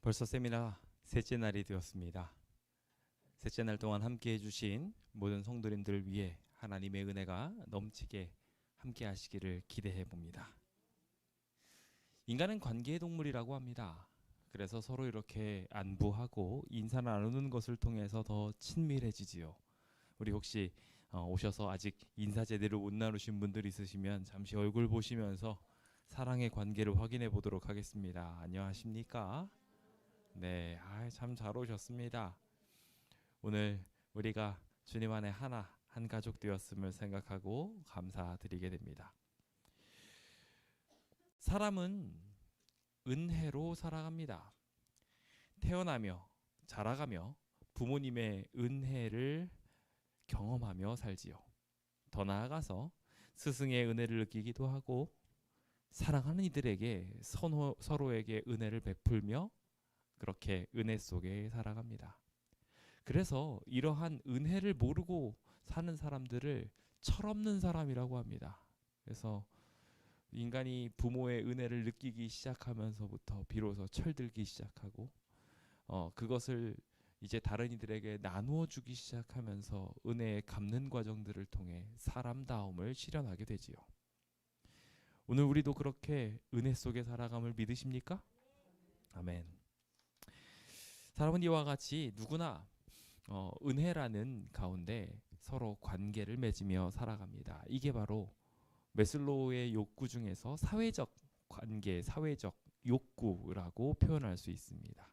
벌써 세미나 셋째 날이 되었습니다. 셋째 날 동안 함께 해주신 모든 성도님들을 위해 하나님의 은혜가 넘치게 함께 하시기를 기대해 봅니다. 인간은 관계의 동물이라고 합니다. 그래서 서로 이렇게 안부하고 인사 나누는 것을 통해서 더 친밀해지지요. 우리 혹시 오셔서 아직 인사 제대로 못 나누신 분들 있으시면 잠시 얼굴 보시면서 사랑의 관계를 확인해 보도록 하겠습니다. 안녕하십니까? 네, 참 잘 오셨습니다. 오늘 우리가 주님 안에 하나, 한 가족 되었음을 생각하고 감사드리게 됩니다. 사람은 은혜로 살아갑니다. 태어나며 자라가며 부모님의 은혜를 경험하며 살지요. 더 나아가서 스승의 은혜를 느끼기도 하고 사랑하는 이들에게 서로에게 은혜를 베풀며 그렇게 은혜 속에 살아갑니다. 그래서 이러한 은혜를 모르고 사는 사람들을 철없는 사람이라고 합니다. 그래서 인간이 부모의 은혜를 느끼기 시작하면서부터 비로소 철들기 시작하고 그것을 이제 다른 이들에게 나누어 주기 시작하면서 은혜의 갚는 과정들을 통해 사람다움을 실현하게 되지요. 오늘 우리도 그렇게 은혜 속에 살아감을 믿으십니까? 아멘. 사람은 이와 같이 누구나 은혜라는 가운데 서로 관계를 맺으며 살아갑니다. 이게 바로 매슬로우의 욕구 중에서 사회적 관계, 사회적 욕구라고 표현할 수 있습니다.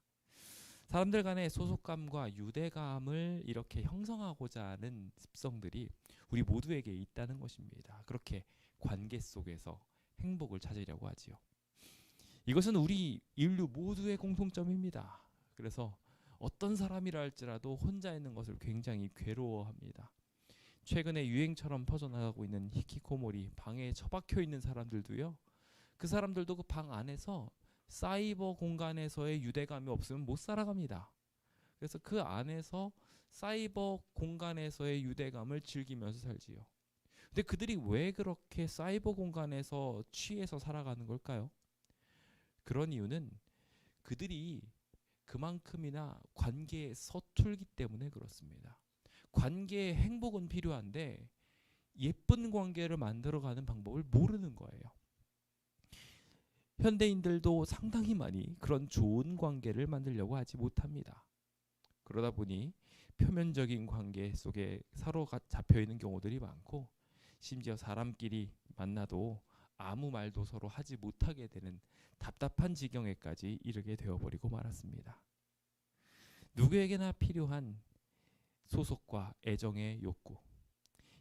사람들 간의 소속감과 유대감을 이렇게 형성하고자 하는 습성들이 우리 모두에게 있다는 것입니다. 그렇게 관계 속에서 행복을 찾으려고 하지요. 이것은 우리 인류 모두의 공통점입니다. 그래서 어떤 사람이라 할지라도 혼자 있는 것을 굉장히 괴로워합니다. 최근에 유행처럼 퍼져나가고 있는 히키코모리, 방에 처박혀 있는 사람들도요. 그 사람들도 그 방 안에서 사이버 공간에서의 유대감이 없으면 못 살아갑니다. 그래서 그 안에서 사이버 공간에서의 유대감을 즐기면서 살지요. 근데 그들이 왜 그렇게 사이버 공간에서 취해서 살아가는 걸까요? 그런 이유는 그들이 그만큼이나 관계에 서툴기 때문에 그렇습니다. 관계의 행복은 필요한데 예쁜 관계를 만들어가는 방법을 모르는 거예요. 현대인들도 상당히 많이 그런 좋은 관계를 만들려고 하지 못합니다. 그러다 보니 표면적인 관계 속에 서로가 잡혀있는 경우들이 많고 심지어 사람끼리 만나도 아무 말도 서로 하지 못하게 되는 답답한 지경에까지 이르게 되어버리고 말았습니다. 누구에게나 필요한 소속과 애정의 욕구,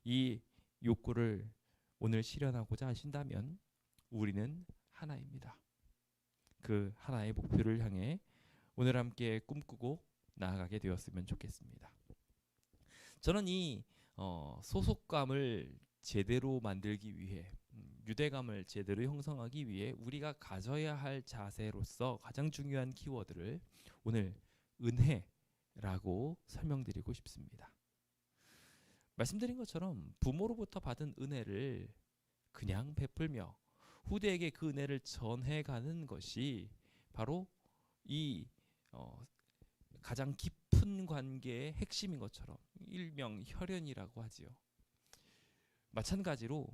이 욕구를 오늘 실현하고자 하신다면 우리는 하나입니다. 그 하나의 목표를 향해 오늘 함께 꿈꾸고 나아가게 되었으면 좋겠습니다. 저는 이 소속감을 제대로 만들기 위해 유대감을 제대로 형성하기 위해 우리가 가져야 할 자세로서 가장 중요한 키워드를 오늘 은혜라고 설명드리고 싶습니다. 말씀드린 것처럼 부모로부터 받은 은혜를 그냥 베풀며 후대에게 그 은혜를 전해가는 것이 바로 이 가장 깊은 관계의 핵심인 것처럼 일명 혈연이라고 하지요. 마찬가지로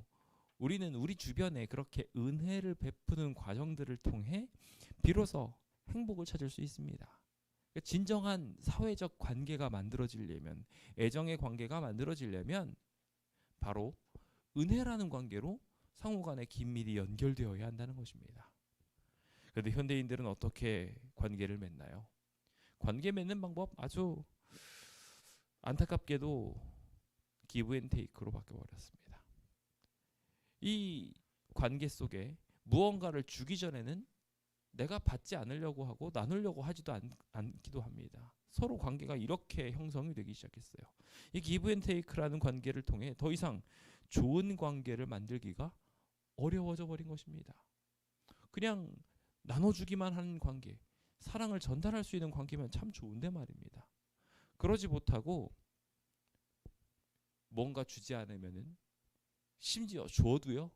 우리는 우리 주변에 그렇게 은혜를 베푸는 과정들을 통해 비로소 행복을 찾을 수 있습니다. 진정한 사회적 관계가 만들어지려면, 애정의 관계가 만들어지려면 바로 은혜라는 관계로 상호간에 긴밀히 연결되어야 한다는 것입니다. 그런데 현대인들은 어떻게 관계를 맺나요? 관계 맺는 방법 아주 안타깝게도 기브 앤 테이크로 바뀌어버렸습니다. 이 관계 속에 무언가를 주기 전에는 내가 받지 않으려고 하고 나누려고 하지도 않기도 합니다. 서로 관계가 이렇게 형성이 되기 시작했어요. 이 기브 앤 테이크라는 관계를 통해 더 이상 좋은 관계를 만들기가 어려워져 버린 것입니다. 그냥 나눠주기만 하는 관계, 사랑을 전달할 수 있는 관계면 참 좋은데 말입니다. 그러지 못하고 뭔가 주지 않으면은 심지어 줘도요,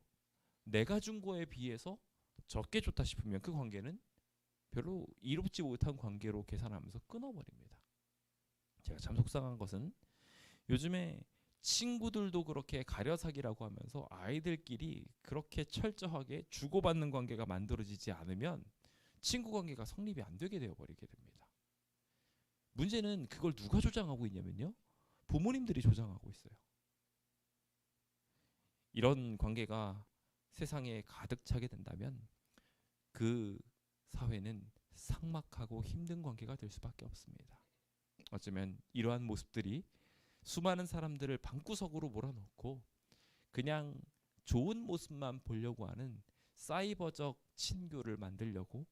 내가 준 거에 비해서 적게 줬다 싶으면 그 관계는 별로 이롭지 못한 관계로 계산하면서 끊어버립니다. 제가 참 속상한 것은 요즘에 친구들도 그렇게 가려사기라고 하면서 아이들끼리 그렇게 철저하게 주고받는 관계가 만들어지지 않으면 친구 관계가 성립이 안 되게 되어버리게 됩니다. 문제는 그걸 누가 조장하고 있냐면요, 부모님들이 조장하고 있어요. 이런 관계가 세상에 가득 차게 된다면 그 사회는 삭막하고 힘든 관계가 될 수밖에 없습니다. 어쩌면 이러한 모습들이 수많은 사람들을 방구석으로 몰아넣고 그냥 좋은 모습만 보려고 하는 사이버적 친교를 만들려고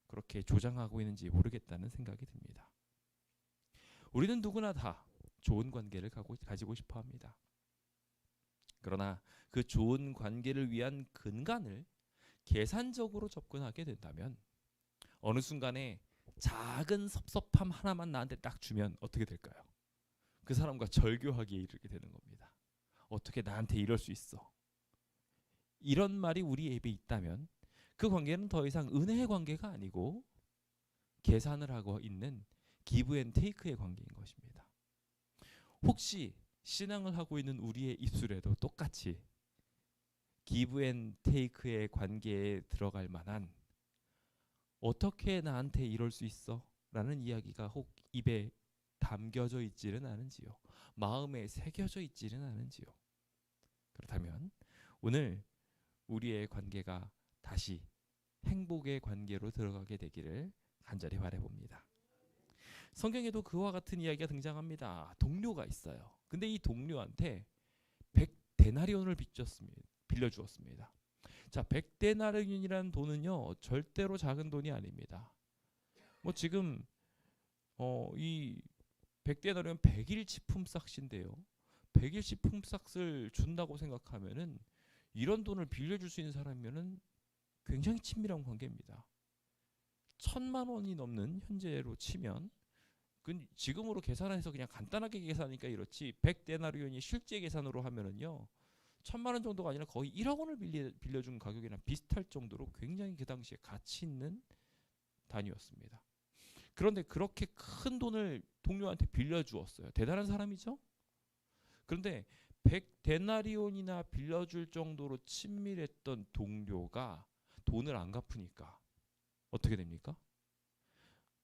그렇게 조장하고 있는지 모르겠다는 생각이 듭니다. 우리는 누구나 다 좋은 관계를 가지고 싶어 합니다. 그러나 그 좋은 관계를 위한 근간을 계산적으로 접근하게 된다면 어느 순간에 작은 섭섭함 하나만 나한테 딱 주면 어떻게 될까요? 그 사람과 절교하기에 이르게 되는 겁니다. 어떻게 나한테 이럴 수 있어? 이런 말이 우리 입에 있다면 그 관계는 더 이상 은혜의 관계가 아니고 계산을 하고 있는 기브 앤 테이크의 관계인 것입니다. 혹시 신앙을 하고 있는 우리의 입술에도 똑같이 기브 앤 테이크의 관계에 들어갈 만한 어떻게 나한테 이럴 수 있어? 라는 이야기가 혹 입에 담겨져 있지는 않은지요. 마음에 새겨져 있지는 않은지요. 그렇다면 오늘 우리의 관계가 다시 행복의 관계로 들어가게 되기를 간절히 바라봅니다. 성경에도 그와 같은 이야기가 등장합니다. 동료가 있어요. 근데 이 동료한테 100데나리온을 빌려주었습니다. 자, 100데나리온이라는 돈은요, 절대로 작은 돈이 아닙니다. 뭐 지금 이 100데나리온 100일치 품삯인데요. 100일치 품삯을 준다고 생각하면은 이런 돈을 빌려줄 수 있는 사람이면은 굉장히 친밀한 관계입니다. 1000만 원이 넘는 현재로 치면 지금으로 계산해서 그냥 간단하게 계산하니까 이렇지 100데나리온이 실제 계산으로 하면은요 1000만 원 정도가 아니라 거의 1억 원을 빌려준 가격이랑 비슷할 정도로 굉장히 그 당시에 가치 있는 단위였습니다. 그런데 그렇게 큰 돈을 동료한테 빌려주었어요. 대단한 사람이죠? 그런데 100데나리온이나 빌려줄 정도로 친밀했던 동료가 돈을 안 갚으니까 어떻게 됩니까?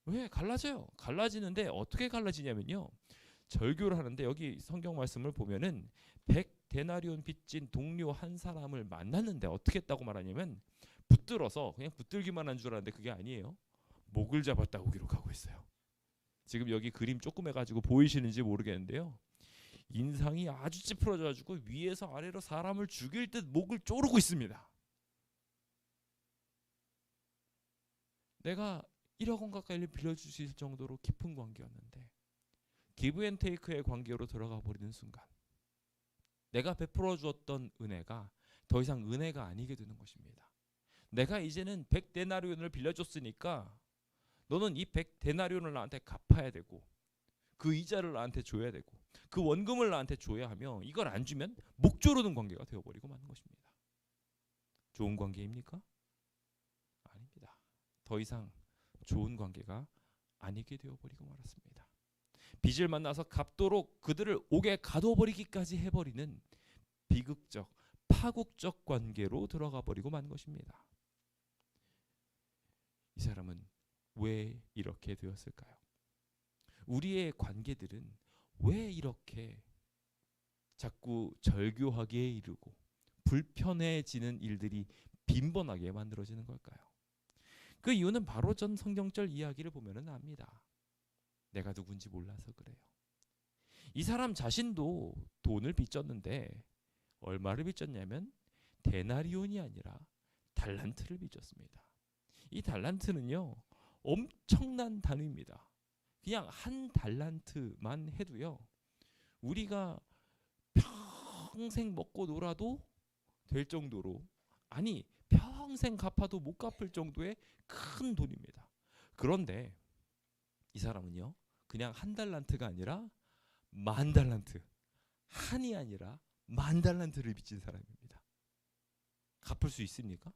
왜? 갈라져요. 갈라지는데 어떻게 갈라지냐면요. 절교를 하는데 여기 성경 말씀을 보면은 100데나리온 빚진 동료 한 사람을 만났는데 어떻게 했다고 말하냐면 붙들어서 그냥 붙들기만 한 줄 알았는데 그게 아니에요. 목을 잡았다고 기록하고 있어요. 지금 여기 그림 조금 해가지고 보이시는지 모르겠는데요. 인상이 아주 찌푸러져가지고 위에서 아래로 사람을 죽일 듯 목을 조르고 있습니다. 내가 1억 원 가까이를 빌려줄 수 있을 정도로 깊은 관계였는데 기브 앤 테이크의 관계로 들어가 버리는 순간 내가 베풀어 주었던 은혜가 더 이상 은혜가 아니게 되는 것입니다. 내가 이제는 100데나리온을 빌려줬으니까 너는 이 100데나리온을 나한테 갚아야 되고 그 이자를 나한테 줘야 되고 그 원금을 나한테 줘야 하며 이걸 안 주면 목 조르는 관계가 되어버리고 마는 것입니다. 좋은 관계입니까? 아닙니다. 더 이상 좋은 관계가 아니게 되어버리고 말았습니다. 빚을 만나서 갚도록 그들을 옥에 가둬버리기까지 해버리는 비극적, 파국적 관계로 들어가 버리고 만 것입니다. 이 사람은 왜 이렇게 되었을까요? 우리의 관계들은 왜 이렇게 자꾸 절교하기에 이르고 불편해지는 일들이 빈번하게 만들어지는 걸까요? 그 이유는 바로 전 성경절 이야기를 보면은 압니다. 내가 누군지 몰라서 그래요. 이 사람 자신도 돈을 빚졌는데 얼마를 빚졌냐면 데나리온이 아니라 달란트를 빚졌습니다. 이 달란트는요 엄청난 단위입니다. 그냥 한 달란트만 해도요 우리가 평생 먹고 놀아도 될 정도로, 아니 평생 갚아도 못 갚을 정도의 큰 돈입니다. 그런데 이 사람은요 그냥 한 달란트가 아니라 만 달란트, 한이 아니라 만 달란트를 빚진 사람입니다. 갚을 수 있습니까?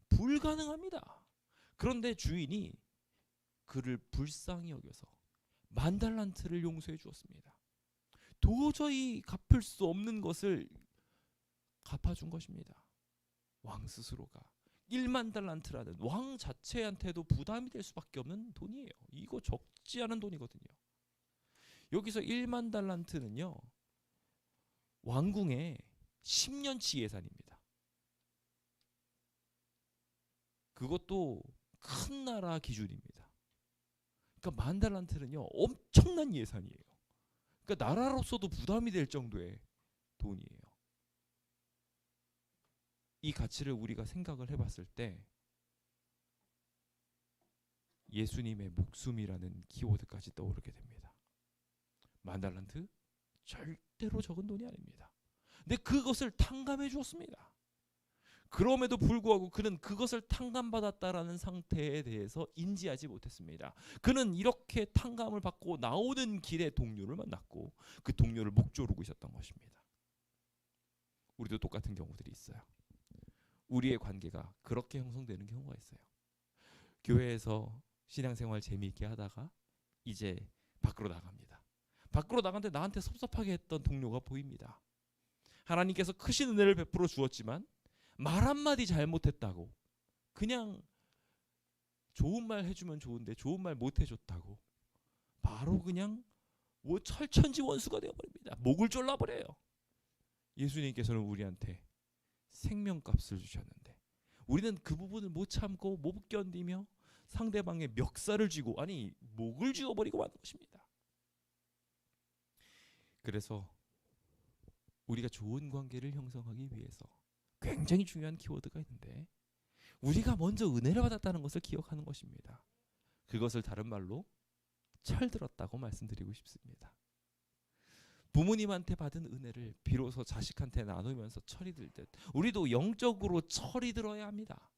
불가능합니다. 그런데 주인이 그를 불쌍히 여겨서 10,000달란트를 용서해 주었습니다. 도저히 갚을 수 없는 것을 갚아준 것입니다. 왕 스스로가 10,000달란트라는 왕 자체한테도 부담이 될 수밖에 없는 돈이에요. 이거 적지 않은 돈이거든요. 여기서 10,000달란트는요, 왕궁의 10년치 예산입니다. 그것도 큰 나라 기준입니다. 그러니까 10,000달란트는요, 엄청난 예산이에요. 그러니까 나라로서도 부담이 될 정도의 돈이에요. 이 가치를 우리가 생각을 해봤을 때 예수님의 목숨이라는 키워드까지 떠오르게 됩니다. 10,000달란트? 절대로 적은 돈이 아닙니다. 근데 그것을 탕감해 주었습니다. 그럼에도 불구하고 그는 그것을 탕감받았다라는 상태에 대해서 인지하지 못했습니다. 그는 이렇게 탕감을 받고 나오는 길에 동료를 만났고 그 동료를 목 조르고 있었던 것입니다. 우리도 똑같은 경우들이 있어요. 우리의 관계가 그렇게 형성되는 경우가 있어요. 교회에서 신앙생활 재미있게 하다가 이제 밖으로 나갑니다. 밖으로 나갔는데 나한테 섭섭하게 했던 동료가 보입니다. 하나님께서 크신 은혜를 베풀어 주었지만 말 한마디 잘못했다고, 그냥 좋은 말 해주면 좋은데 좋은 말 못 해줬다고 바로 그냥 뭐 철천지 원수가 되어버립니다. 목을 졸라버려요. 예수님께서는 우리한테 생명값을 주셨는데 우리는 그 부분을 못 참고 못 견디며 상대방의 멱살을 쥐고, 아니 목을 쥐어버리고 마는 것입니다. 그래서 우리가 좋은 관계를 형성하기 위해서 굉장히 중요한 키워드가 있는데, 우리가 먼저 은혜를 받았다는 것을 기억하는 것입니다. 그것을 다른 말로 철들었다고 말씀드리고 싶습니다. 부모님한테 받은 은혜를 비로소 자식한테 나누면서 철이 들듯 우리도 영적으로 철이 들어야 합니다.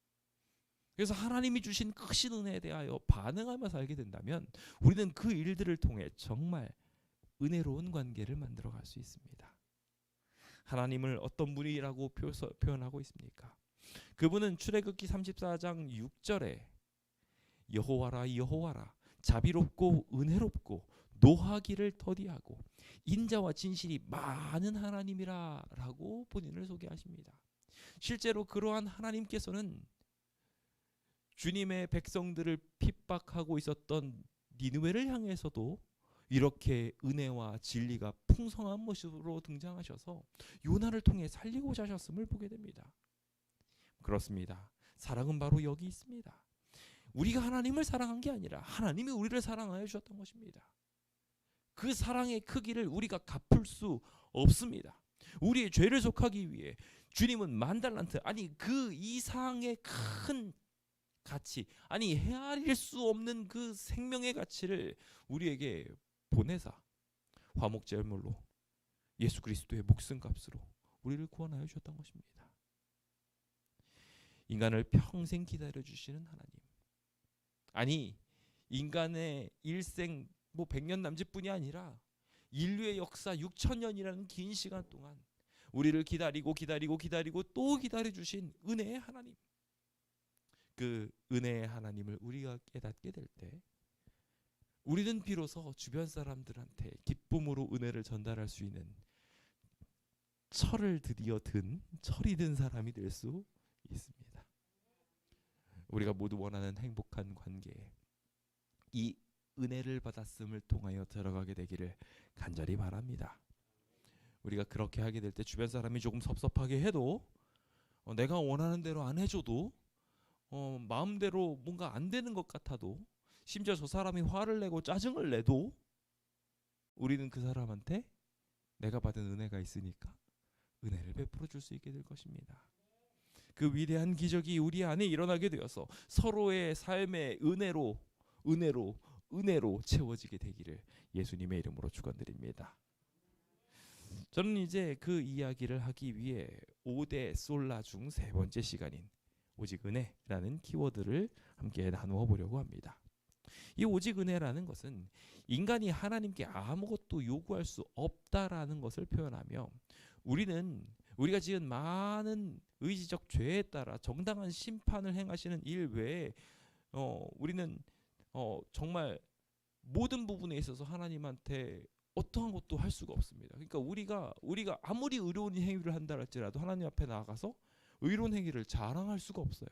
그래서 하나님이 주신 크신 은혜에 대하여 반응하며 살게 된다면 우리는 그 일들을 통해 정말 은혜로운 관계를 만들어갈 수 있습니다. 하나님을 어떤 분이라고 표현하고 있습니까? 그분은 출애굽기 34장 6절에 여호와라 여호와라 자비롭고 은혜롭고 노하기를 더디하고 인자와 진실이 많은 하나님이라 라고 본인을 소개하십니다. 실제로 그러한 하나님께서는 주님의 백성들을 핍박하고 있었던 니느웨를 향해서도 이렇게 은혜와 진리가 풍성한 모습으로 등장하셔서 요나를 통해 살리고자 하셨음을 보게 됩니다. 그렇습니다. 사랑은 바로 여기 있습니다. 우리가 하나님을 사랑한 게 아니라 하나님이 우리를 사랑하여 주셨던 것입니다. 그 사랑의 크기를 우리가 갚을 수 없습니다. 우리의 죄를 속하기 위해 주님은 10,000달란트, 아니 그 이상의 큰 가치, 아니 헤아릴 수 없는 그 생명의 가치를 우리에게 보내사 화목제물로 예수 그리스도의 목숨값으로 우리를 구원하여 주셨던 것입니다. 인간을 평생 기다려주시는 하나님, 아니 인간의 일생 100년 남짓뿐이 아니라 인류의 역사 6,000년이라는 긴 시간 동안 우리를 기다리고 또 기다려주신 은혜의 하나님, 그 은혜의 하나님을 우리가 깨닫게 될 때 우리는 비로소 주변 사람들한테 기쁨으로 은혜를 전달할 수 있는 철을 드디어 든 철이 든 사람이 될 수 있습니다. 우리가 모두 원하는 행복한 관계에 이 은혜를 받았음을 통하여 들어가게 되기를 간절히 바랍니다. 우리가 그렇게 하게 될 때 주변 사람이 조금 섭섭하게 해도 내가 원하는 대로 안 해줘도 마음대로 뭔가 안 되는 것 같아도, 심지어 저 사람이 화를 내고 짜증을 내도 우리는 그 사람한테 내가 받은 은혜가 있으니까 은혜를 베풀어 줄 수 있게 될 것입니다. 그 위대한 기적이 우리 안에 일어나게 되어서 서로의 삶의 은혜로 채워지게 되기를 예수님의 이름으로 축원드립니다. 저는 이제 그 이야기를 하기 위해 5대 솔라 중 3번째 시간인 오직 은혜라는 키워드를 함께 나누어 보려고 합니다. 이 오직 은혜라는 것은 인간이 하나님께 아무것도 요구할 수 없다라는 것을 표현하며, 우리가 지은 많은 의지적 죄에 따라 정당한 심판을 행하시는 일 외에 우리는 정말 모든 부분에 있어서 하나님한테 어떠한 것도 할 수가 없습니다. 그러니까 우리가 아무리 의로운 행위를 한다 할지라도 하나님 앞에 나아가서 의로운 행위를 자랑할 수가 없어요.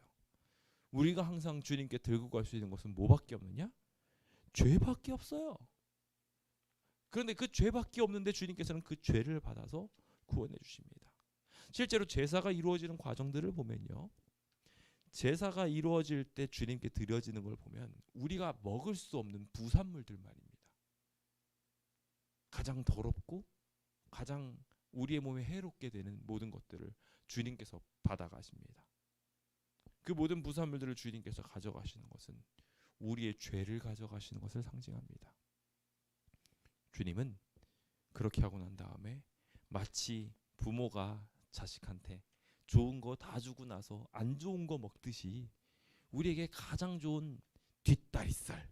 우리가 항상 주님께 들고 갈 수 있는 것은 뭐밖에 없느냐? 죄밖에 없어요. 그런데 그 죄밖에 없는데 주님께서는 그 죄를 받아서 구원해 주십니다. 실제로 제사가 이루어지는 과정들을 보면요, 제사가 이루어질 때 주님께 드려지는 걸 보면 우리가 먹을 수 없는 부산물들 말입니다. 가장 더럽고 가장 우리의 몸에 해롭게 되는 모든 것들을 주님께서 받아가십니다. 그 모든 부산물들을 주님께서 가져가시는 것은 우리의 죄를 가져가시는 것을 상징합니다. 주님은 그렇게 하고 난 다음에 마치 부모가 자식한테 좋은 거 다 주고 나서 안 좋은 거 먹듯이 우리에게 가장 좋은 뒷다리살,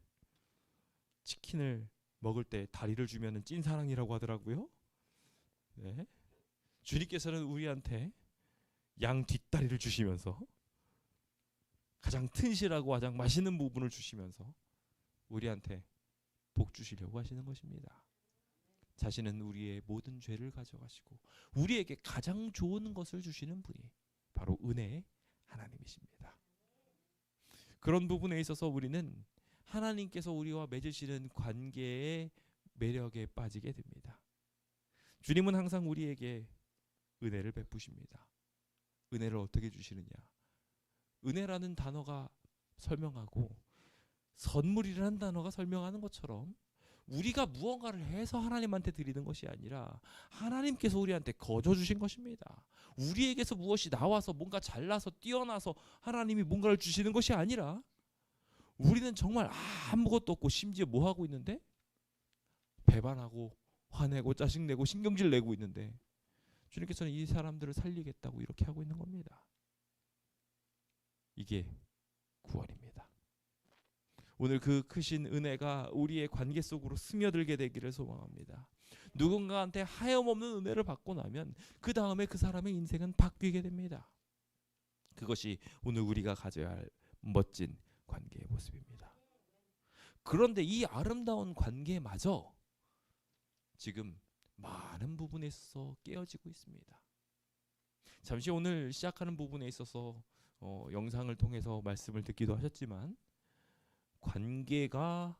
치킨을 먹을 때 다리를 주면은 찐사랑이라고 하더라고요. 네. 주님께서는 우리한테 양 뒷다리를 주시면서 가장 튼실하고 가장 맛있는 부분을 주시면서 우리한테 복 주시려고 하시는 것입니다. 자신은 우리의 모든 죄를 가져가시고 우리에게 가장 좋은 것을 주시는 분이 바로 은혜의 하나님이십니다. 그런 부분에 있어서 우리는 하나님께서 우리와 맺으시는 관계의 매력에 빠지게 됩니다. 주님은 항상 우리에게 은혜를 베푸십니다. 은혜를 어떻게 주시느냐? 은혜라는 단어가 설명하고 선물이라는 단어가 설명하는 것처럼 우리가 무언가를 해서 하나님한테 드리는 것이 아니라 하나님께서 우리한테 거저 주신 것입니다. 우리에게서 무엇이 나와서 뭔가 잘나서 뛰어나서 하나님이 뭔가를 주시는 것이 아니라 우리는 정말 아무것도 없고 심지어 뭐 하고 있는데 배반하고 화내고 짜증내고 신경질 내고 있는데 주님께서는 이 사람들을 살리겠다고 이렇게 하고 있는 겁니다. 이게 구원입니다. 오늘 그 크신 은혜가 우리의 관계 속으로 스며들게 되기를 소망합니다. 누군가한테 하염없는 은혜를 받고 나면 그 다음에 그 사람의 인생은 바뀌게 됩니다. 그것이 오늘 우리가 가져야 할 멋진 관계의 모습입니다. 그런데 이 아름다운 관계마저 지금 많은 부분에 있어서 깨어지고 있습니다. 잠시 오늘 시작하는 부분에 있어서 영상을 통해서 말씀을 듣기도 하셨지만 관계가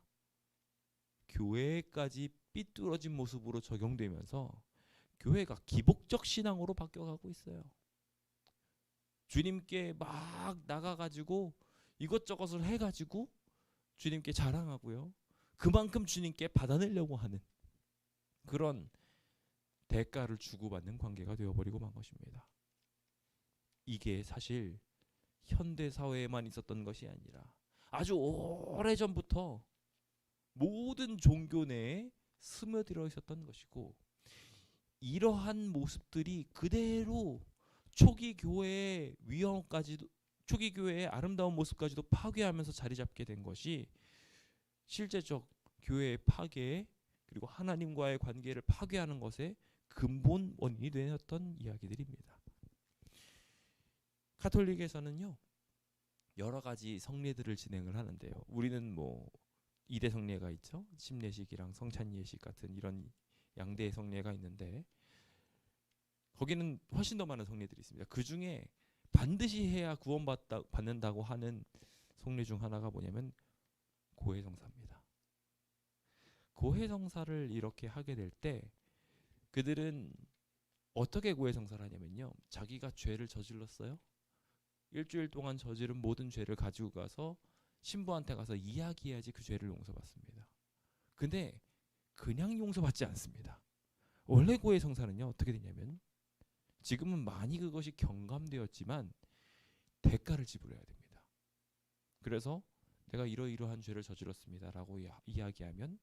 교회까지 삐뚤어진 모습으로 적용되면서 교회가 기복적 신앙으로 바뀌어가고 있어요. 주님께 막 나가가지고 이것저것을 해가지고 주님께 자랑하고요. 그만큼 주님께 받아내려고 하는 그런 대가를 주고받는 관계가 되어버리고 만 것입니다. 이게 사실 현대 사회에만 있었던 것이 아니라 아주 오래전부터 모든 종교 내에 스며들어 있었던 것이고 이러한 모습들이 그대로 초기 교회의 위험까지도 초기 교회의 아름다운 모습까지도 파괴하면서 자리 잡게 된 것이 실제적 교회의 파괴 그리고 하나님과의 관계를 파괴하는 것의 근본 원인이 되었던 이야기들입니다. 가톨릭에서는요 여러 가지 성례들을 진행을 하는데요. 우리는 뭐 2대 성례가 있죠. 침례식이랑 성찬예식 같은 이런 양대 성례가 있는데 거기는 훨씬 더 많은 성례들이 있습니다. 그 중에 반드시 해야 구원받는다고 하는 성례 중 하나가 뭐냐면 고해성사입니다. 고해성사를 이렇게 하게 될 때 그들은 어떻게 고해성사를 하냐면요. 자기가 죄를 저질렀어요. 일주일 동안 저지른 모든 죄를 가지고 가서 신부한테 가서 이야기해야지 그 죄를 용서받습니다. 근데 그냥 용서받지 않습니다. 원래 고해성사는요 어떻게 되냐면 지금은 많이 그것이 경감되었지만 대가를 지불해야 됩니다. 그래서 내가 이러이러한 죄를 저질렀습니다라고 이야기하면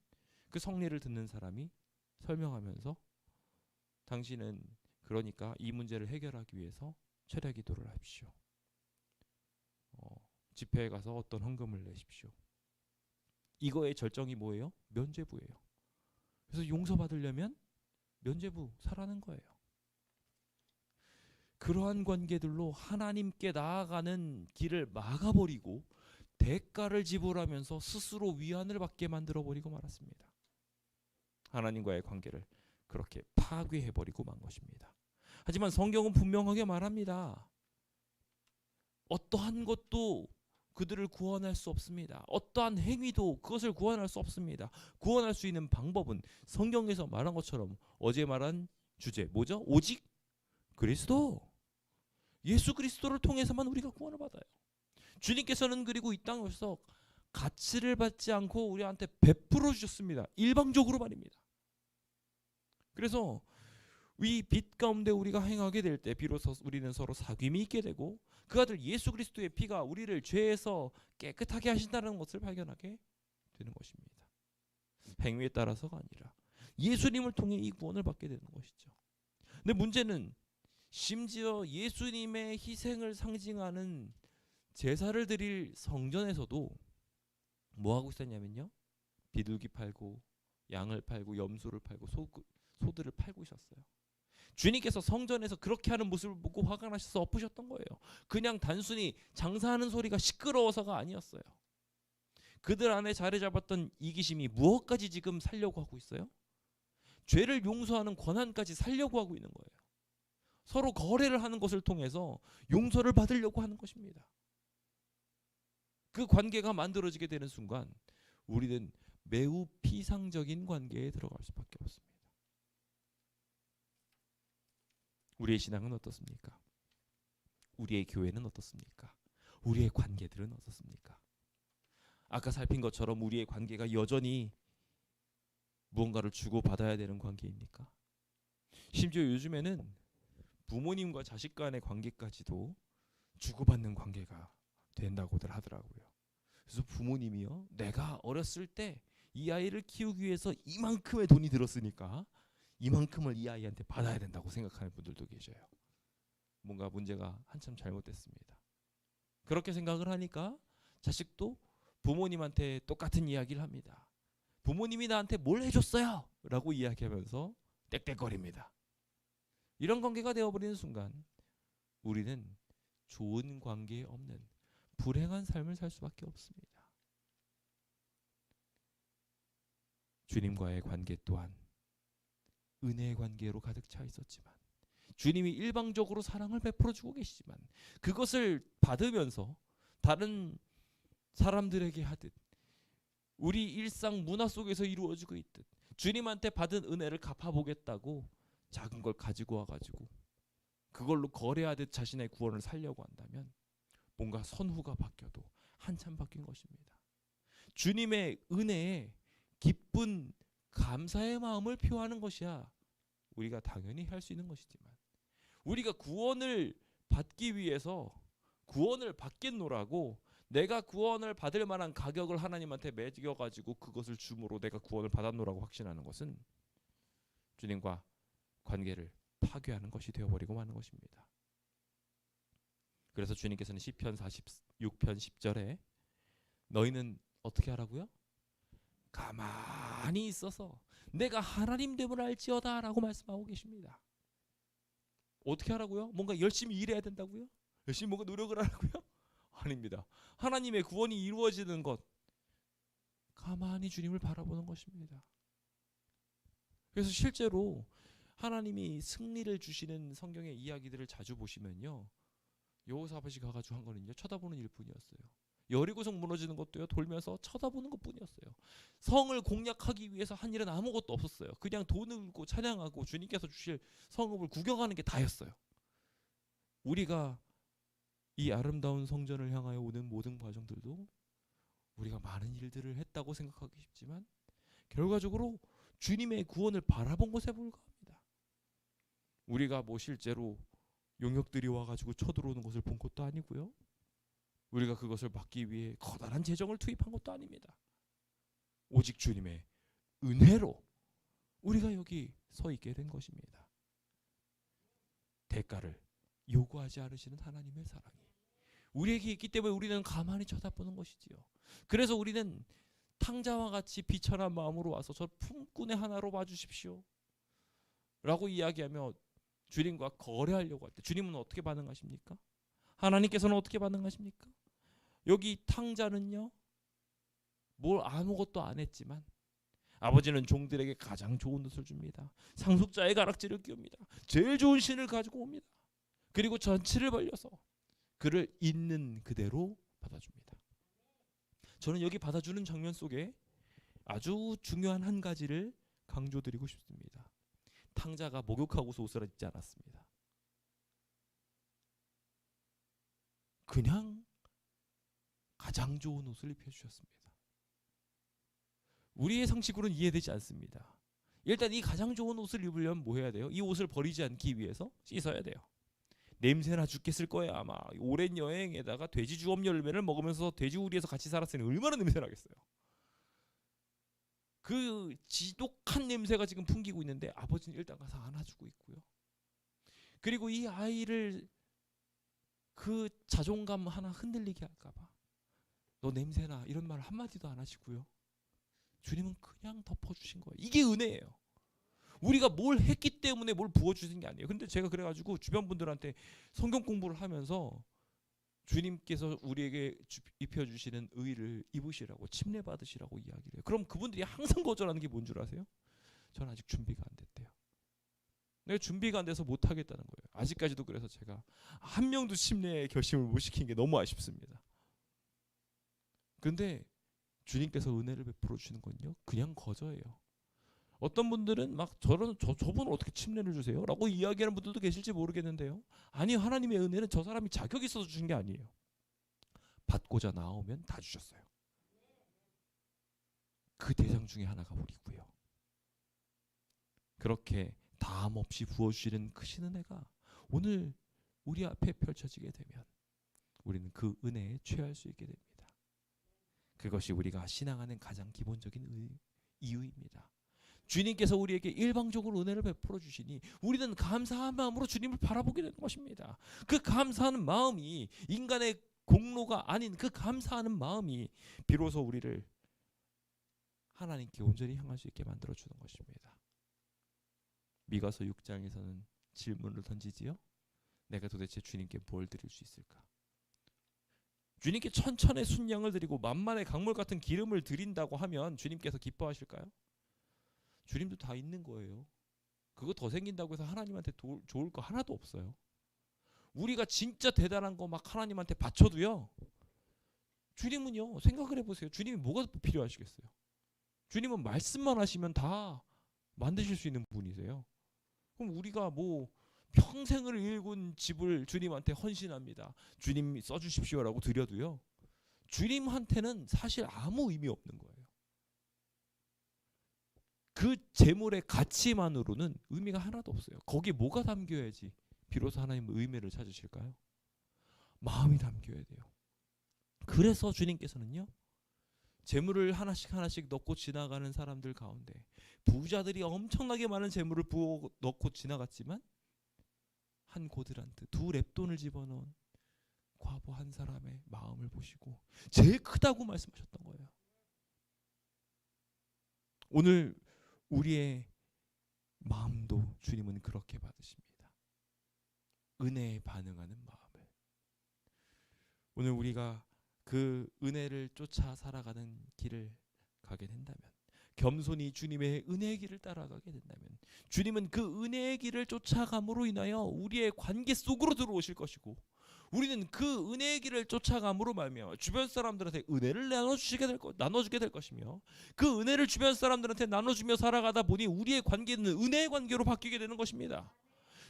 그 성례를 듣는 사람이 설명하면서 당신은 그러니까 이 문제를 해결하기 위해서 철야 기도를 하십시오. 집회에 가서 어떤 헌금을 내십시오. 이거의 절정이 뭐예요? 면죄부예요. 그래서 용서받으려면 면죄부 사라는 거예요. 그러한 관계들로 하나님께 나아가는 길을 막아버리고 대가를 지불하면서 스스로 위안을 받게 만들어버리고 말았습니다. 하나님과의 관계를 그렇게 파괴해버리고 만 것입니다. 하지만 성경은 분명하게 말합니다. 어떠한 것도 그들을 구원할 수 없습니다. 어떠한 행위도 그것을 구원할 수 없습니다. 구원할 수 있는 방법은 성경에서 말한 것처럼 어제 말한 주제 뭐죠? 오직 그리스도, 예수 그리스도를 통해서만 우리가 구원을 받아요. 주님께서는 그리고 이 땅에서 가치를 받지 않고 우리한테 베풀어 주셨습니다. 일방적으로 말입니다. 그래서 이 빛 가운데 우리가 행하게 될 때 비로소 우리는 서로 사귐이 있게 되고 그 아들 예수 그리스도의 피가 우리를 죄에서 깨끗하게 하신다는 것을 발견하게 되는 것입니다. 행위에 따라서가 아니라 예수님을 통해 이 구원을 받게 되는 것이죠. 근데 문제는 심지어 예수님의 희생을 상징하는 제사를 드릴 성전에서도 뭐 하고 있었냐면요, 비둘기 팔고 양을 팔고 염소를 팔고 소들을 팔고 있었어요. 주님께서 성전에서 그렇게 하는 모습을 보고 화가 나셔서 엎으셨던 거예요. 그냥 단순히 장사하는 소리가 시끄러워서가 아니었어요. 그들 안에 자리 잡았던 이기심이 무엇까지 지금 살려고 하고 있어요? 죄를 용서하는 권한까지 살려고 하고 있는 거예요. 서로 거래를 하는 것을 통해서 용서를 받으려고 하는 것입니다. 그 관계가 만들어지게 되는 순간 우리는 매우 피상적인 관계에 들어갈 수밖에 없습니다. 우리의 신앙은 어떻습니까? 우리의 교회는 어떻습니까? 우리의 관계들은 어떻습니까? 아까 살핀 것처럼 우리의 관계가 여전히 무언가를 주고받아야 되는 관계입니까? 심지어 요즘에는 부모님과 자식 간의 관계까지도 주고받는 관계가 된다고들 하더라고요. 그래서 부모님이요, 내가 어렸을 때 이 아이를 키우기 위해서 이만큼의 돈이 들었으니까 이만큼을 이 아이한테 받아야 된다고 생각하는 분들도 계셔요. 뭔가 문제가 한참 잘못됐습니다. 그렇게 생각을 하니까 자식도 부모님한테 똑같은 이야기를 합니다. 부모님이 나한테 뭘 해줬어요? 라고 이야기하면서 떽떽거립니다. 이런 관계가 되어버리는 순간 우리는 좋은 관계에 없는 불행한 삶을 살 수밖에 없습니다. 주님과의 관계 또한 은혜의 관계로 가득 차 있었지만, 주님이 일방적으로 사랑을 베풀어 주고 계시지만 그것을 받으면서 다른 사람들에게 하듯 우리 일상 문화 속에서 이루어지고 있듯 주님한테 받은 은혜를 갚아보겠다고 작은 걸 가지고 와가지고 그걸로 거래하듯 자신의 구원을 살려고 한다면 뭔가 선후가 바뀌어도 한참 바뀐 것입니다. 주님의 은혜에 기쁜 감사의 마음을 표하는 것이야 우리가 당연히 할 수 있는 것이지만, 우리가 구원을 받기 위해서 구원을 받겠노라고 내가 구원을 받을 만한 가격을 하나님한테 매겨가지고 그것을 줌으로 내가 구원을 받았노라고 확신하는 것은 주님과 관계를 파괴하는 것이 되어버리고 마는 것입니다. 그래서 주님께서는 시편 46편 10절에 너희는 어떻게 하라고요? 가만히 있어서 내가 하나님 됨을 알지어다 라고 말씀하고 계십니다. 어떻게 하라고요? 뭔가 열심히 일해야 된다고요? 열심히 뭔가 노력을 하라고요? 아닙니다. 하나님의 구원이 이루어지는 것, 가만히 주님을 바라보는 것입니다. 그래서 실제로 하나님이 승리를 주시는 성경의 이야기들을 자주 보시면요, 여호사밧이 가가지고 한 거는요, 쳐다보는 일뿐이었어요. 여리고성 무너지는 것도요, 돌면서 쳐다보는 것뿐이었어요. 성을 공략하기 위해서 한 일은 아무것도 없었어요. 그냥 돈을 들고 찬양하고 주님께서 주실 성읍을 구경하는 게 다였어요. 우리가 이 아름다운 성전을 향하여 오는 모든 과정들도 우리가 많은 일들을 했다고 생각하기 쉽지만 결과적으로 주님의 구원을 바라본 것에 불과합니다. 우리가 뭐 실제로 용역들이 와가지고 쳐들어오는 것을 본 것도 아니고요, 우리가 그것을 막기 위해 커다란 재정을 투입한 것도 아닙니다. 오직 주님의 은혜로 우리가 여기 서 있게 된 것입니다. 대가를 요구하지 않으시는 하나님의 사랑이 우리에게 있기 때문에 우리는 가만히 쳐다보는 것이지요. 그래서 우리는 탕자와 같이 비천한 마음으로 와서 저 품꾼의 하나로 봐주십시오 라고 이야기하며 주님과 거래하려고 할 때 주님은 어떻게 반응하십니까? 하나님께서는 어떻게 반응하십니까? 여기 탕자는요, 뭘 아무것도 안 했지만 아버지는 종들에게 가장 좋은 옷을 줍니다. 상속자의 가락지를 끼웁니다. 제일 좋은 신을 가지고 옵니다. 그리고 전치를 벌려서 그를 있는 그대로 받아줍니다. 저는 여기 받아주는 장면 속에 아주 중요한 한 가지를 강조드리고 싶습니다. 탕자가 목욕하고서 옷을 입지 않았습니다. 그냥 가장 좋은 옷을 입혀주셨습니다. 우리의 상식으로는 이해되지 않습니다. 일단 이 가장 좋은 옷을 입으려면 뭐 해야 돼요? 이 옷을 버리지 않기 위해서 씻어야 돼요. 냄새나 죽겠을 거예요. 아마 오랜 여행에다가 돼지 주업 열매를 먹으면서 돼지우리에서 같이 살았으니 얼마나 냄새나겠어요. 그 지독한 냄새가 지금 풍기고 있는데 아버지는 일단 가서 안아주고 있고요. 그리고 이 아이를 그 자존감 하나 흔들리게 할까봐 너 냄새나 이런 말 한마디도 안 하시고요. 주님은 그냥 덮어주신 거예요. 이게 은혜예요. 우리가 뭘 했기 때문에 뭘 부어주신 게 아니에요. 근데 제가 그래가지고 주변 분들한테 성경 공부를 하면서 주님께서 우리에게 입혀주시는 의를 입으시라고, 침례 받으시라고 이야기를 해요. 그럼 그분들이 항상 거절하는 게 뭔 줄 아세요? 저는 아직 준비가 안 됐대요. 내가 준비가 안 돼서 못 하겠다는 거예요. 아직까지도. 그래서 제가 한 명도 침례의 결심을 못 시킨 게 너무 아쉽습니다. 근데 주님께서 은혜를 베풀어 주시는 건요, 그냥 거저예요. 어떤 분들은 막 저분을 어떻게 침례를 주세요? 라고 이야기하는 분들도 계실지 모르겠는데요. 아니, 하나님의 은혜는 저 사람이 자격이 있어서 주신 게 아니에요. 받고자 나오면 다 주셨어요. 그 대상 중에 하나가 우리고요. 그렇게 다함 없이 부어주시는 크신 은혜가 오늘 우리 앞에 펼쳐지게 되면 우리는 그 은혜에 취할 수 있게 됩니다. 그것이 우리가 신앙하는 가장 기본적인 이유입니다. 주님께서 우리에게 일방적으로 은혜를 베풀어 주시니 우리는 감사한 마음으로 주님을 바라보게 되는 것입니다. 그 감사하는 마음이 인간의 공로가 아닌 그 감사하는 마음이 비로소 우리를 하나님께 온전히 향할 수 있게 만들어 주는 것입니다. 미가서 6장에서는 질문을 던지지요. 내가 도대체 주님께 뭘 드릴 수 있을까? 주님께 천천의 순양을 드리고 만만의 강물 같은 기름을 드린다고 하면 주님께서 기뻐하실까요? 주님도 다 있는 거예요. 그거 더 생긴다고 해서 하나님한테 좋을 거 하나도 없어요. 우리가 진짜 대단한 거 막 하나님한테 바쳐도요, 주님은요, 생각을 해보세요. 주님이 뭐가 필요하시겠어요? 주님은 말씀만 하시면 다 만드실 수 있는 분이세요. 그럼 우리가 뭐 평생을 일군 집을 주님한테 헌신합니다, 주님 써주십시오라고 드려도요, 주님한테는 사실 아무 의미 없는 거예요. 그 재물의 가치만으로는 의미가 하나도 없어요. 거기에 뭐가 담겨야지 비로소 하나님은 의미를 찾으실까요? 마음이 담겨야 돼요. 그래서 주님께서는요, 재물을 하나씩 하나씩 넣고 지나가는 사람들 가운데 부자들이 엄청나게 많은 재물을 부어 넣고 지나갔지만 한 고드란트, 2 렙돈을 집어넣은 과부 한 사람의 마음을 보시고 제일 크다고 말씀하셨던 거예요. 오늘 우리의 마음도 주님은 그렇게 받으십니다. 은혜에 반응하는 마음을. 오늘 우리가 그 은혜를 쫓아 살아가는 길을 가게 된다면, 겸손히 주님의 은혜의 길을 따라가게 된다면, 주님은 그 은혜의 길을 쫓아감으로 인하여 우리의 관계 속으로 들어오실 것이고, 우리는 그 은혜의 길을 쫓아감으로 말미암아 주변 사람들한테 은혜를 나눠주게 될 것이며, 그 은혜를 주변 사람들한테 나눠주며 살아가다 보니 우리의 관계는 은혜의 관계로 바뀌게 되는 것입니다.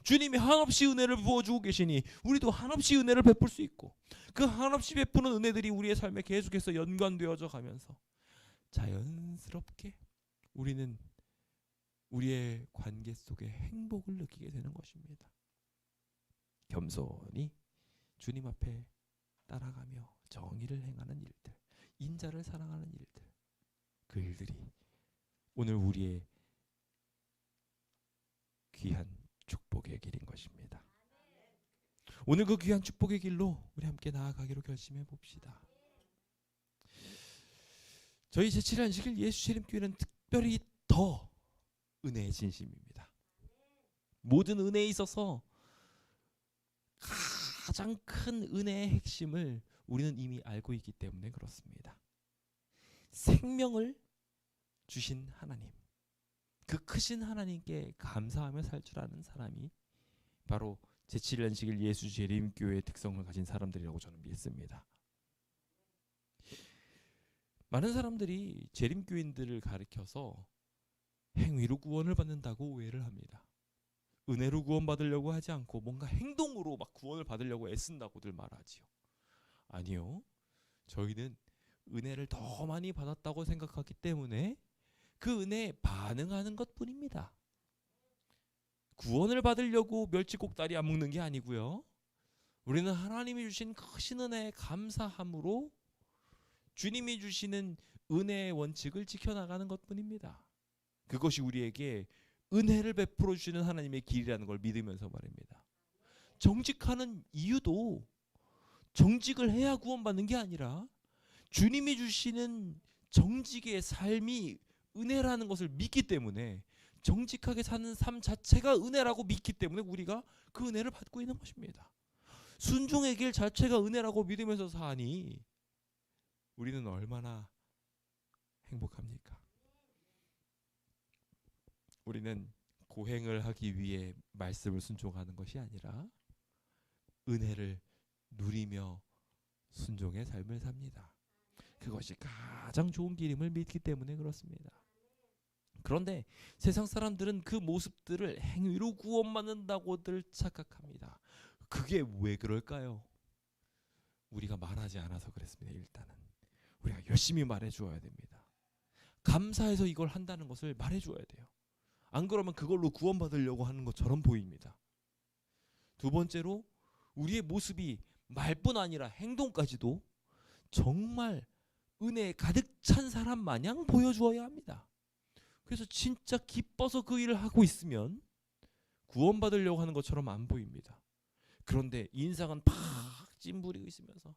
주님이 한없이 은혜를 부어주고 계시니 우리도 한없이 은혜를 베풀 수 있고, 그 한없이 베푸는 은혜들이 우리의 삶에 계속해서 연관되어져 가면서 자연스럽게 우리는 우리의 관계 속에 행복을 느끼게 되는 것입니다. 겸손히 주님 앞에 따라가며 정의를 행하는 일들, 인자를 사랑하는 일들, 그 일들이 오늘 우리의 귀한 축복의 길인 것입니다. 오늘 그 귀한 축복의 길로 우리 함께 나아가기로 결심해 봅시다. 저희 제7안식일 예수재림교회는 특별히 더 은혜의 진심입니다. 모든 은혜에 있어서 가장 큰 은혜의 핵심을 우리는 이미 알고 있기 때문에 그렇습니다. 생명을 주신 하나님, 그 크신 하나님께 감사하며 살 줄 아는 사람이 바로 제7년식일 예수 재림교회의 특성을 가진 사람들이라고 저는 믿습니다. 많은 사람들이 재림교인들을 가리켜서 행위로 구원을 받는다고 오해를 합니다. 은혜로 구원받으려고 하지 않고 뭔가 행동으로 막 구원을 받으려고 애쓴다고들 말하지요. 아니요. 저희는 은혜를 더 많이 받았다고 생각하기 때문에 그 은혜에 반응하는 것뿐입니다. 구원을 받으려고 멸치꼭다리 안 먹는 게 아니고요. 우리는 하나님이 주신 크신 은혜에 감사함으로 주님이 주시는 은혜의 원칙을 지켜나가는 것뿐입니다. 그것이 우리에게 은혜를 베풀어 주시는 하나님의 길이라는 걸 믿으면서 말입니다. 정직하는 이유도 정직을 해야 구원받는 게 아니라 주님이 주시는 정직의 삶이 은혜라는 것을 믿기 때문에, 정직하게 사는 삶 자체가 은혜라고 믿기 때문에 우리가 그 은혜를 받고 있는 것입니다. 순종의 길 자체가 은혜라고 믿으면서 사니 우리는 얼마나 행복합니까? 우리는 고행을 하기 위해 말씀을 순종하는 것이 아니라 은혜를 누리며 순종의 삶을 삽니다. 그것이 가장 좋은 길임을 믿기 때문에 그렇습니다. 그런데 세상 사람들은 그 모습들을 행위로 구원받는다고들 착각합니다. 그게 왜 그럴까요? 우리가 말하지 않아서 그랬습니다. 일단은 우리가 열심히 말해줘야 됩니다. 감사해서 이걸 한다는 것을 말해줘야 돼요. 안 그러면 그걸로 구원받으려고 하는 것처럼 보입니다. 두 번째로, 우리의 모습이 말뿐 아니라 행동까지도 정말 은혜에 가득 찬 사람 마냥 보여주어야 합니다. 그래서 진짜 기뻐서 그 일을 하고 있으면 구원받으려고 하는 것처럼 안 보입니다. 그런데 인상은 팍 찐부리고 있으면서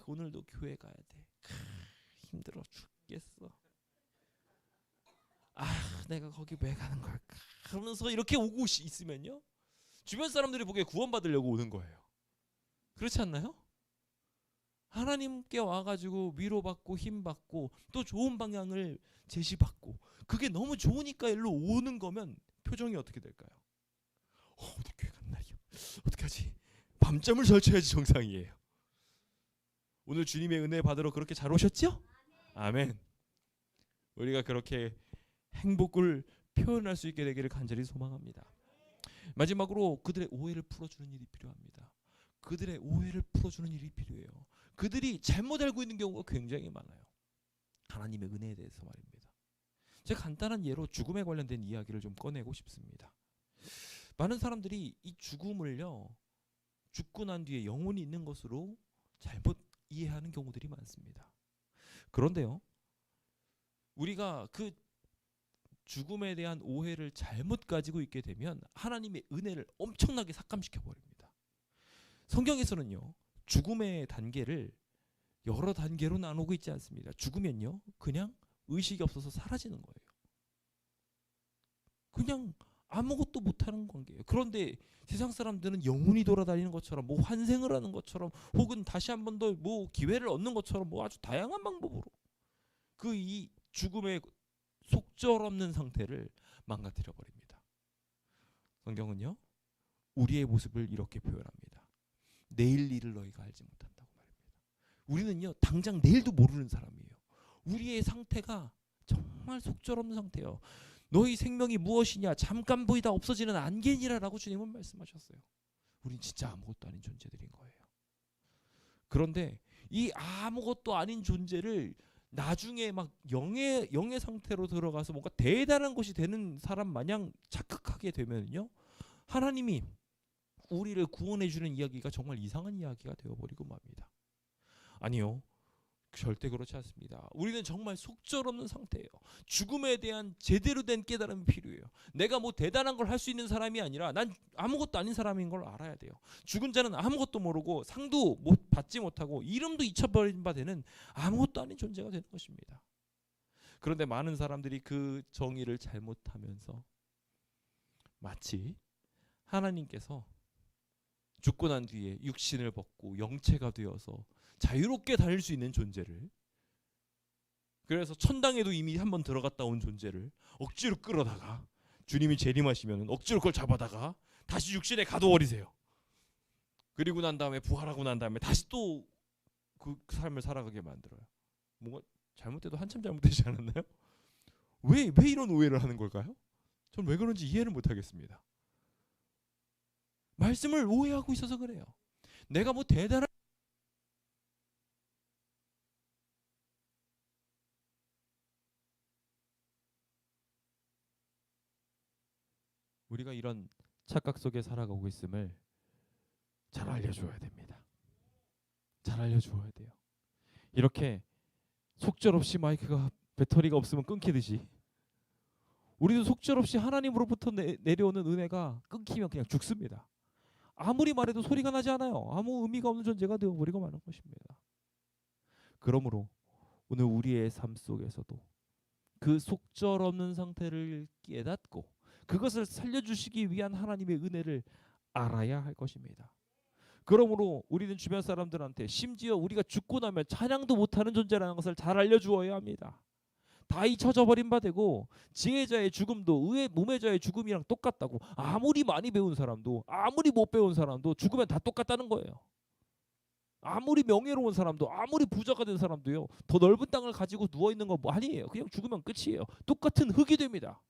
오늘도 교회 가야 돼. 힘들어 죽겠어. 내가 거기 왜 가는 걸까? 그러면서 이렇게 오고 있으면요, 주변 사람들이 보기에 구원받으려고 오는 거예요. 그렇지 않나요? 하나님께 와가지고 위로받고 힘받고 또 좋은 방향을 제시받고 그게 너무 좋으니까 일로 오는 거면 표정이 어떻게 될까요? 오늘 교회 가는 날이요. 어떡하지? 밤잠을 설쳐야지 정상이에요. 오늘 주님의 은혜 받으러 그렇게 잘 오셨죠? 아멘. 우리가 그렇게 행복을 표현할 수 있게 되기를 간절히 소망합니다. 마지막으로 그들의 오해를 풀어주는 일이 필요합니다. 그들의 오해를 풀어주는 일이 필요해요. 그들이 잘못 알고 있는 경우가 굉장히 많아요. 하나님의 은혜에 대해서 말입니다. 제가 간단한 예로 죽음에 관련된 이야기를 좀 꺼내고 싶습니다. 많은 사람들이 이 죽음을요, 죽고 난 뒤에 영혼이 있는 것으로 잘못 이해하는 경우들이 많습니다. 그런데요, 우리가 그 죽음에 대한 오해를 잘못 가지고 있게 되면 하나님의 은혜를 엄청나게 삭감시켜 버립니다. 성경에서는요, 죽음의 단계를 여러 단계로 나누고 있지 않습니다. 죽으면요, 그냥 의식이 없어서 사라지는 거예요. 그냥 아무것도 못하는 관계예요. 그런데 세상 사람들은 영혼이 돌아다니는 것처럼, 뭐 환생을 하는 것처럼, 혹은 다시 한 번 더 뭐 기회를 얻는 것처럼, 뭐 아주 다양한 방법으로 그 이 죽음의 속절없는 상태를 망가뜨려 버립니다. 성경은요, 우리의 모습을 이렇게 표현합니다. 내일 일을 너희가 알지 못한다고 말입니다. 우리는요, 당장 내일도 모르는 사람이에요. 우리의 상태가 정말 속절없는 상태예요. 너희 생명이 무엇이냐, 잠깐 보이다 없어지는 안개니라라고 주님은 말씀하셨어요. 우린 진짜 아무것도 아닌 존재들인 거예요. 그런데 이 아무것도 아닌 존재를 나중에 막 영의 상태로 들어가서 뭔가 대단한 것이 되는 사람 마냥 착각하게 되면요, 하나님이 우리를 구원해 주는 이야기가 정말 이상한 이야기가 되어버리고 맙니다. 아니요, 절대 그렇지 않습니다. 우리는 정말 속절없는 상태예요. 죽음에 대한 제대로 된 깨달음이 필요해요. 내가 뭐 대단한 걸 할 수 있는 사람이 아니라 난 아무것도 아닌 사람인 걸 알아야 돼요. 죽은 자는 아무것도 모르고 상도 받지 못하고 이름도 잊혀버린 바 되는 아무것도 아닌 존재가 되는 것입니다. 그런데 많은 사람들이 그 정의를 잘못하면서 마치 하나님께서 죽고 난 뒤에 육신을 벗고 영체가 되어서 자유롭게 다닐 수 있는 존재를, 그래서 천당에도 이미 한번 들어갔다 온 존재를 억지로 끌어다가 주님이 재림하시면 억지로 그걸 잡아다가 다시 육신에 가둬버리세요. 그리고 난 다음에 부활하고 난 다음에 다시 또 그 삶을 살아가게 만들어요. 뭔가 잘못돼도 한참 잘못되지 않았나요? 왜 이런 오해를 하는 걸까요? 전 왜 그런지 이해를 못하겠습니다. 말씀을 오해하고 있어서 그래요. 내가 뭐 대단한 우리가 이런 착각 속에 살아가고 있음을 잘 알려줘야 됩니다. 잘 알려줘야 돼요. 이렇게 속절없이 마이크가 배터리가 없으면 끊기듯이 우리도 속절없이 하나님으로부터 내려오는 은혜가 끊기면 그냥 죽습니다. 아무리 말해도 소리가 나지 않아요. 아무 의미가 없는 존재가 되어버리고 마는 것입니다. 그러므로 오늘 우리의 삶 속에서도 그 속절없는 상태를 깨닫고 그것을 살려주시기 위한 하나님의 은혜를 알아야 할 것입니다. 그러므로 우리는 주변 사람들한테 심지어 우리가 죽고 나면 찬양도 못하는 존재라는 것을 잘 알려주어야 합니다. 다 잊혀져버린 바 되고 지혜자의 죽음도 무매자의 죽음이랑 똑같다고. 아무리 많이 배운 사람도 아무리 못 배운 사람도 죽으면 다 똑같다는 거예요. 아무리 명예로운 사람도 아무리 부자가 된 사람도요, 더 넓은 땅을 가지고 누워있는 거 뭐 아니에요. 그냥 죽으면 끝이에요. 똑같은 흙이 됩니다.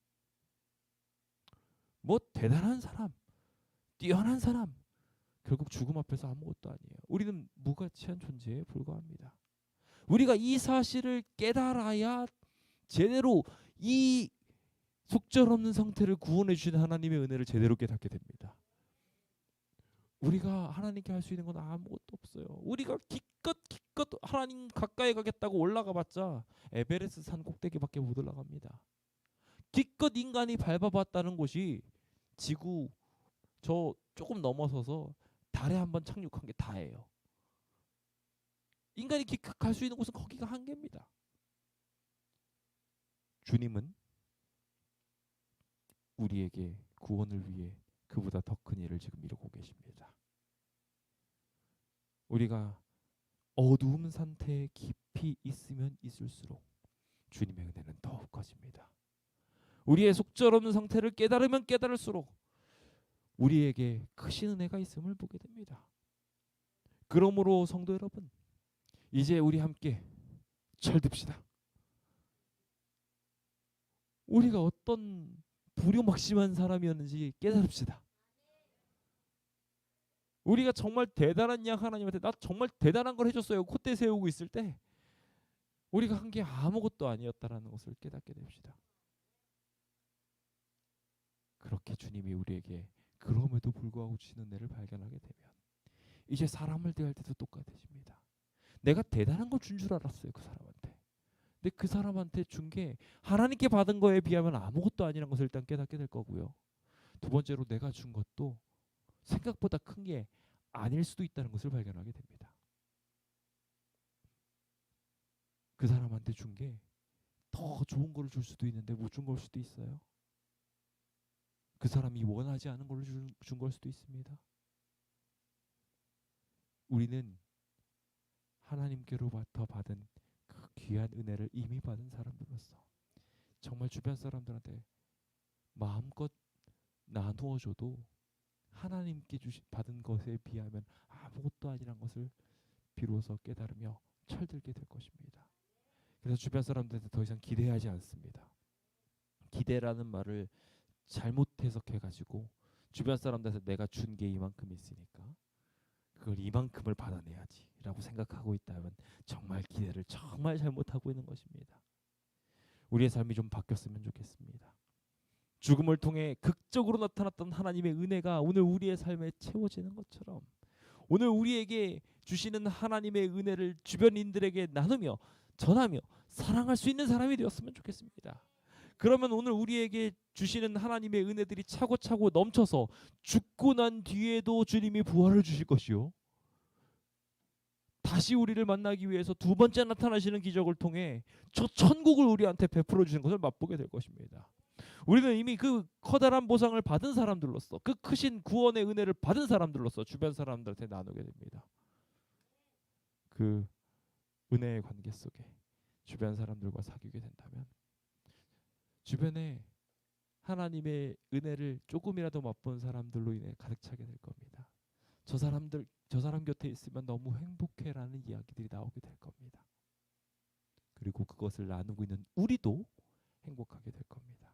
뭐 대단한 사람, 뛰어난 사람, 결국 죽음 앞에서 아무것도 아니에요. 우리는 무가치한 존재에 불과합니다. 우리가 이 사실을 깨달아야 제대로 이 속절없는 상태를 구원해 주신 하나님의 은혜를 제대로 깨닫게 됩니다. 우리가 하나님께 할 수 있는 건 아무것도 없어요. 우리가 기껏 하나님 가까이 가겠다고 올라가 봤자 에베레스트 산 꼭대기밖에 못 올라갑니다. 기껏 인간이 밟아봤다는 곳이 지구 저 조금 넘어서서 달에 한번 착륙한 게 다예요. 인간이 기껏 갈 수 있는 곳은 거기가 한계입니다. 주님은 우리에게 구원을 위해 그보다 더 큰 일을 지금 이루고 계십니다. 우리가 어두움 상태에 깊이 있으면 있을수록 주님의 은혜는 더욱 커집니다. 우리의 속절없는 상태를 깨달으면 깨달을수록 우리에게 크신 은혜가 있음을 보게 됩니다. 그러므로 성도 여러분, 이제 우리 함께 철듭시다. 우리가 어떤 불효막심한 사람이었는지 깨달읍시다. 우리가 정말 대단한 양 하나님한테 나 정말 대단한 걸 해줬어요. 콧대 세우고 있을 때 우리가 한 게 아무것도 아니었다라는 것을 깨닫게 됩시다. 그렇게 주님이 우리에게 그럼에도 불구하고 주시는 은혜를 발견하게 되면 이제 사람을 대할 때도 똑같아집니다. 내가 대단한 걸 준 줄 알았어요. 그 사람한테. 근데 그 사람한테 준 게 하나님께 받은 거에 비하면 아무것도 아니라는 것을 일단 깨닫게 될 거고요. 두 번째로 내가 준 것도 생각보다 큰 게 아닐 수도 있다는 것을 발견하게 됩니다. 그 사람한테 준 게 더 좋은 걸 줄 수도 있는데 못 준 걸 수도 있어요. 그 사람이 원하지 않은 걸 준 걸 수도 있습니다. 우리는 하나님께로부터 받은 그 귀한 은혜를 이미 받은 사람들로서 정말 주변 사람들한테 마음껏 나누어줘도 하나님께 받은 것에 비하면 아무것도 아니란 것을 비로소 깨달으며 철들게 될 것입니다. 그래서 주변 사람들한테 더 이상 기대하지 않습니다. 기대라는 말을 잘못 해석해가지고 주변 사람들한테 내가 준 게 이만큼 있으니까 그걸 이만큼을 받아내야지 라고 생각하고 있다면 정말 기대를 정말 잘못하고 있는 것입니다. 우리의 삶이 좀 바뀌었으면 좋겠습니다. 죽음을 통해 극적으로 나타났던 하나님의 은혜가 오늘 우리의 삶에 채워지는 것처럼 오늘 우리에게 주시는 하나님의 은혜를 주변인들에게 나누며 전하며 사랑할 수 있는 사람이 되었으면 좋겠습니다. 그러면 오늘 우리에게 주시는 하나님의 은혜들이 차고차고 넘쳐서 죽고 난 뒤에도 주님이 부활을 주실 것이요, 다시 우리를 만나기 위해서 두 번째 나타나시는 기적을 통해 저 천국을 우리한테 베풀어 주시는 것을 맛보게 될 것입니다. 우리는 이미 그 커다란 보상을 받은 사람들로서 그 크신 구원의 은혜를 받은 사람들로서 주변 사람들한테 나누게 됩니다. 그 은혜의 관계 속에 주변 사람들과 사귀게 된다면 주변에 하나님의 은혜를 조금이라도 맛본 사람들로 인해 가득 차게 될 겁니다. 저 사람 곁에 있으면 너무 행복해라는 이야기들이 나오게 될 겁니다. 그리고 그것을 나누고 있는 우리도 행복하게 될 겁니다.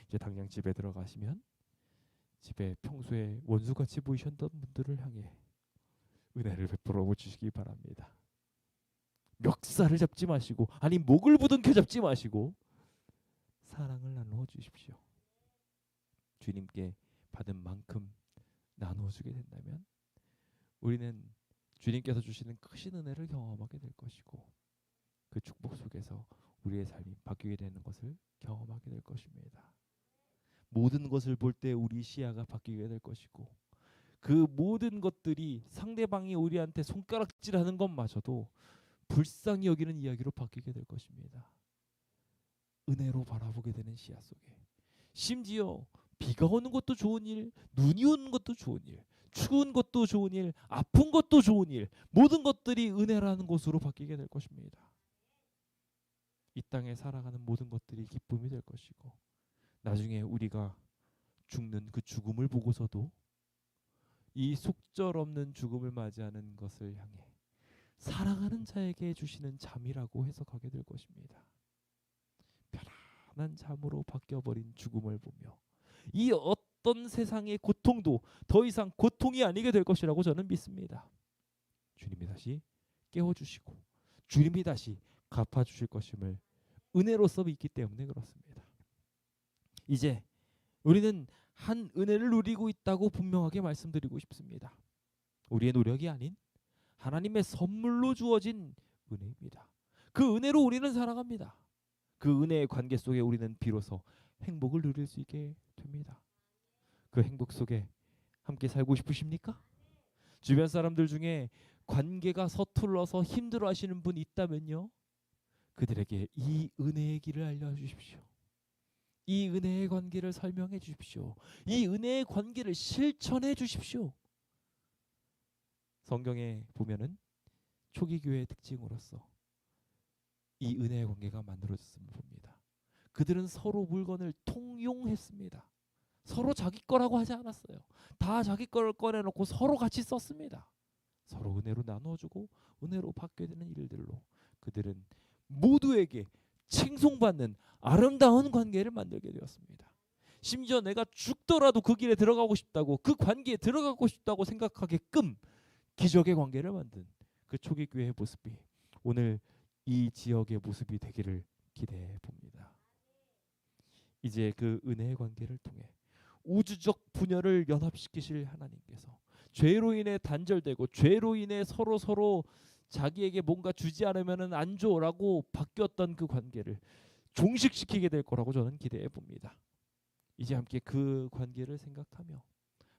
이제 당장 집에 들어가시면 집에 평소에 원수같이 보이셨던 분들을 향해 은혜를 베풀어 주시기 바랍니다. 멱살을 잡지 마시고, 아니 목을 부둥켜 잡지 마시고 사랑을 나누어 주십시오. 주님께 받은 만큼 나누어 주게 된다면 우리는 주님께서 주시는 크신 은혜를 경험하게 될 것이고, 그 축복 속에서 우리의 삶이 바뀌게 되는 것을 경험하게 될 것입니다. 모든 것을 볼 때 우리 시야가 바뀌게 될 것이고, 그 모든 것들이 상대방이 우리한테 손가락질하는 것마저도 불쌍히 여기는 이야기로 바뀌게 될 것입니다. 은혜로 바라보게 되는 시야 속에, 심지어 비가 오는 것도 좋은 일, 눈이 오는 것도 좋은 일, 추운 것도 좋은 일, 아픈 것도 좋은 일, 모든 것들이 은혜라는 것으로 바뀌게 될 것입니다. 이 땅에 살아가는 모든 것들이 기쁨이 될 것이고, 나중에 우리가 죽는 그 죽음을 보고서도 이 속절없는 죽음을 맞이하는 것을 향해 사랑하는 자에게 주시는 잠이라고 해석하게 될 것입니다. 편안한 잠으로 바뀌어버린 죽음을 보며 이 어떤 세상의 고통도 더 이상 고통이 아니게 될 것이라고 저는 믿습니다. 주님이 다시 깨워주시고 주님이 다시 갚아주실 것임을 은혜로서 믿기 때문에 그렇습니다. 이제 우리는 한 은혜를 누리고 있다고 분명하게 말씀드리고 싶습니다. 우리의 노력이 아닌 하나님의 선물로 주어진 은혜입니다. 그 은혜로 우리는 살아갑니다. 그 은혜의 관계 속에 우리는 비로소 행복을 누릴 수 있게 됩니다. 그 행복 속에 함께 살고 싶으십니까? 주변 사람들 중에 관계가 서툴러서 힘들어하시는 분이 있다면요, 그들에게 이 은혜의 길을 알려주십시오. 이 은혜의 관계를 설명해 주십시오. 이 은혜의 관계를 실천해 주십시오. 성경에 보면은 초기 교회의 특징으로서 이 은혜의 관계가 만들어졌음을 봅니다. 그들은 서로 물건을 통용했습니다. 서로 자기 거라고 하지 않았어요. 다 자기 거를 꺼내놓고 서로 같이 썼습니다. 서로 은혜로 나누어주고 은혜로 받게 되는 일들로 그들은 모두에게 칭송받는 아름다운 관계를 만들게 되었습니다. 심지어 내가 죽더라도 그 길에 들어가고 싶다고, 그 관계에 들어가고 싶다고 생각하게끔 기적의 관계를 만든 그 초기 교회의 모습이 오늘 이 지역의 모습이 되기를 기대해 봅니다. 이제 그 은혜의 관계를 통해 우주적 분열을 연합시키실 하나님께서 죄로 인해 단절되고 죄로 인해 서로 자기에게 뭔가 주지 않으면은 안 줘라고 바뀌었던 그 관계를 종식시키게 될 거라고 저는 기대해 봅니다. 이제 함께 그 관계를 생각하며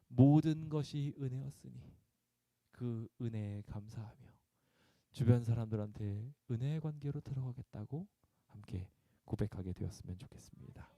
모든 것이 은혜였으니 그 은혜에 감사하며 주변 사람들한테 은혜의 관계로 들어가겠다고 함께 고백하게 되었으면 좋겠습니다.